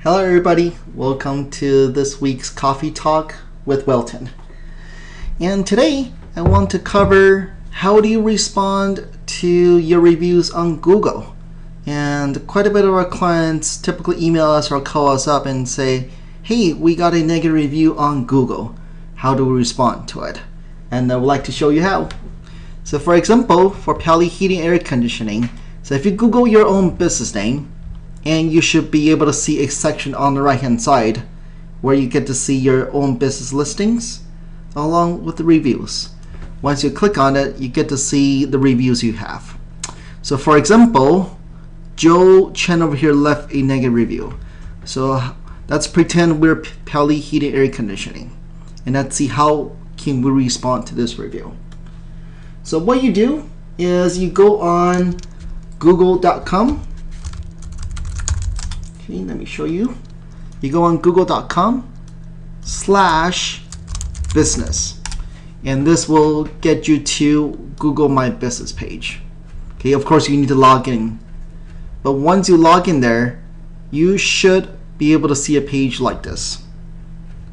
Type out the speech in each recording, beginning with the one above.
Hello everybody, welcome to this week's Coffee Talk with Welton. And today I want to cover how do you respond to your reviews on Google. And quite a bit of our clients typically email us or call us up and say, hey, we got a negative review on Google. How do we respond to it? And I would like to show you how. So for example, for Pally Heating Air Conditioning, so if you Google your own business name, and you should be able to see a section on the right hand side where you get to see your own business listings along with the reviews. Once you click on it, you get to see the reviews you have. So for example, Joe Chen over here left a negative review. So let's pretend we're Pally Heating Air Conditioning, and let's see how can we respond to this review. So what you do is you go on google.com. Okay, let me show you. You go on google.com/business, and this will get you to Google My Business page. Okay, of course you need to log in, but once you log in there, you should be able to see a page like this.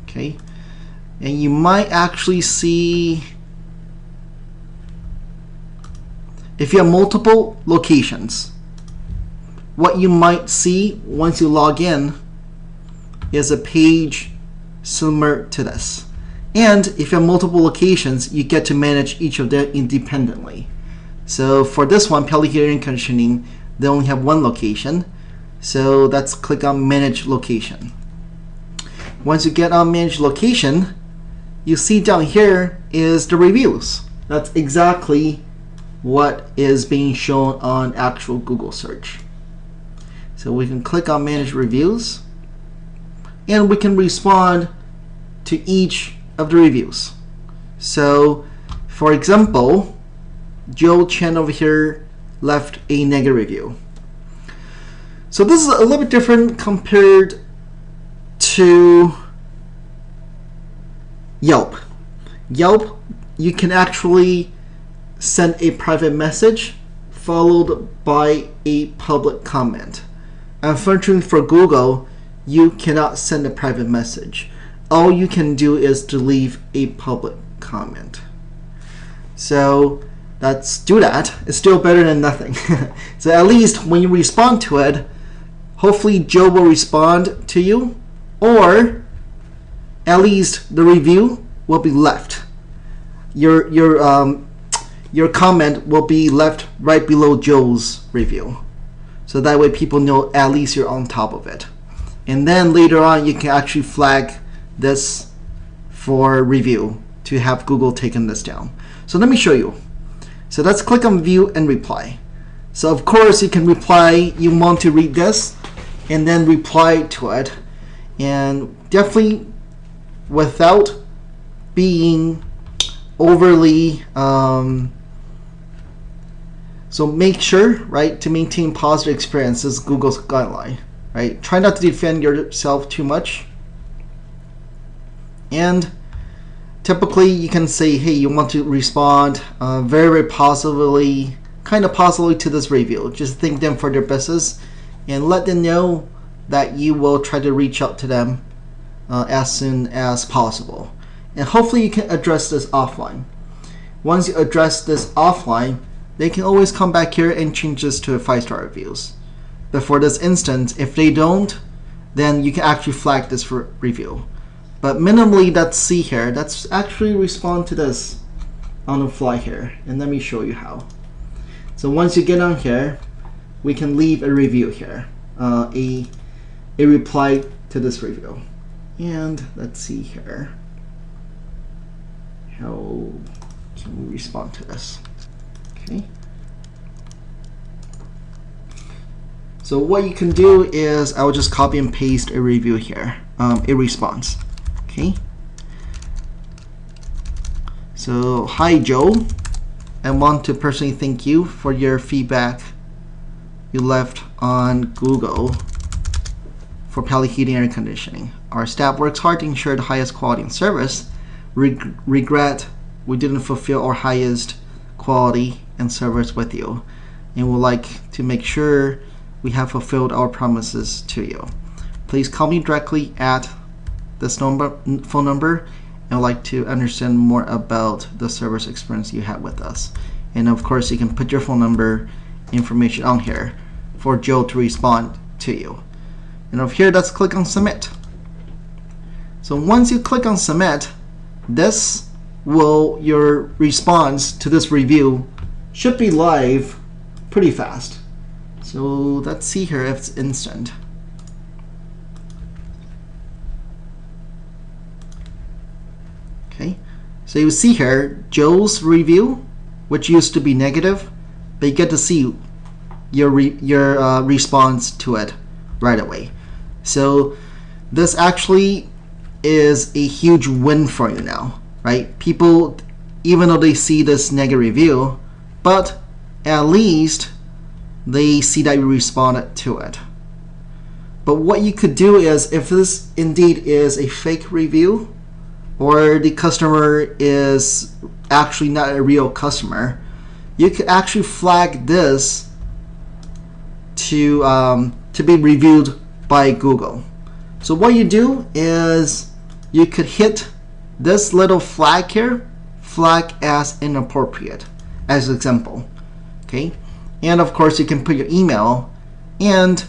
Okay, and you might actually see, if you have multiple locations, what you might see once you log in is a page similar to this. And if you have multiple locations, you get to manage each of them independently. So for this one, Pally Heating Conditioning, they only have one location. So let's click on Manage Location. Once you get on Manage Location, you see down here is the reviews. That's exactly what is being shown on actual Google search. So we can click on Manage Reviews, and we can respond to each of the reviews. So for example, Joe Chen over here left a negative review. So this is a little bit different compared to Yelp. Yelp, you can actually send a private message followed by a public comment. Unfortunately for Google, you cannot send a private message. All you can do is to leave a public comment. So let's do that. It's still better than nothing. So at least when you respond to it, hopefully Joe will respond to you, or at least the review will be left. Your comment will be left right below Joe's review. So that way people know at least you're on top of it. And then later on, you can actually flag this for review to have Google taken this down. So let me show you. So let's click on View and Reply. So of course you can reply, you want to read this, and then reply to it. And definitely without being overly so make sure, right, to maintain positive experiences, Google's guideline, right? Try not to defend yourself too much. And typically you can say, hey, you want to respond very, very positively, kind of positively to this review. Just thank them for their business and let them know that you will try to reach out to them as soon as possible. And hopefully you can address this offline. Once you address this offline, they can always come back here and change this to a 5-star reviews. But for this instance, if they don't, then you can actually flag this for review. But minimally, let's see here. Let's actually respond to this on the fly here. And let me show you how. So once you get on here, we can leave a review here, a reply to this review. And let's see here. How can we respond to this? Okay. So what you can do is I will just copy and paste a review here, a response. Okay. So hi Joe, I want to personally thank you for your feedback you left on Google for Pally Heating Air Conditioning. Our staff works hard to ensure the highest quality and service. Regret we didn't fulfill our highest quality and service with you, and would like to make sure we have fulfilled our promises to you. please call me directly at this phone number, and I'd like to understand more about the service experience you had with us. And of course, you can put your phone number information on here for Joe to respond to you. And over here, let's click on submit. So once you click on submit, your response to this review should be live pretty fast. So let's see here if it's instant. Okay, so you see here Joe's review, which used to be negative, but you get to see your response to it right away. So this actually is a huge win for you now, right? People, even though they see this negative review, but at least they see that you responded to it. But what you could do is, if this indeed is a fake review, or the customer is actually not a real customer, you could actually flag this to be reviewed by Google. So what you do is you could hit this little flag here, flag as inappropriate, as an example. Okay, and of course you can put your email, and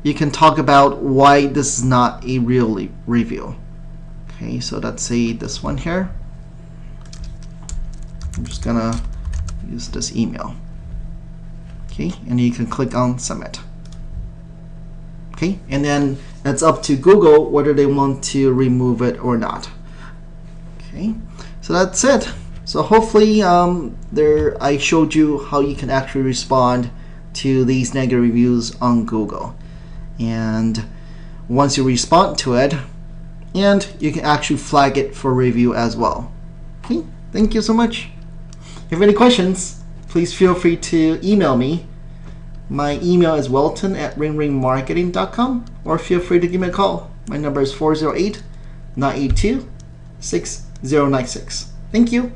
you can talk about why this is not a real review. Okay, so let's say this one here. I'm just gonna use this email. Okay, and you can click on submit. Okay, and then it's up to Google whether they want to remove it or not. Okay, so that's it. So hopefully I showed you how you can actually respond to these negative reviews on Google. And once you respond to it, and you can actually flag it for review as well. Okay, thank you so much. If you have any questions, please feel free to email me. My email is welton@ringringmarketing.com, or feel free to give me a call. My number is 408-982-6096. Thank you.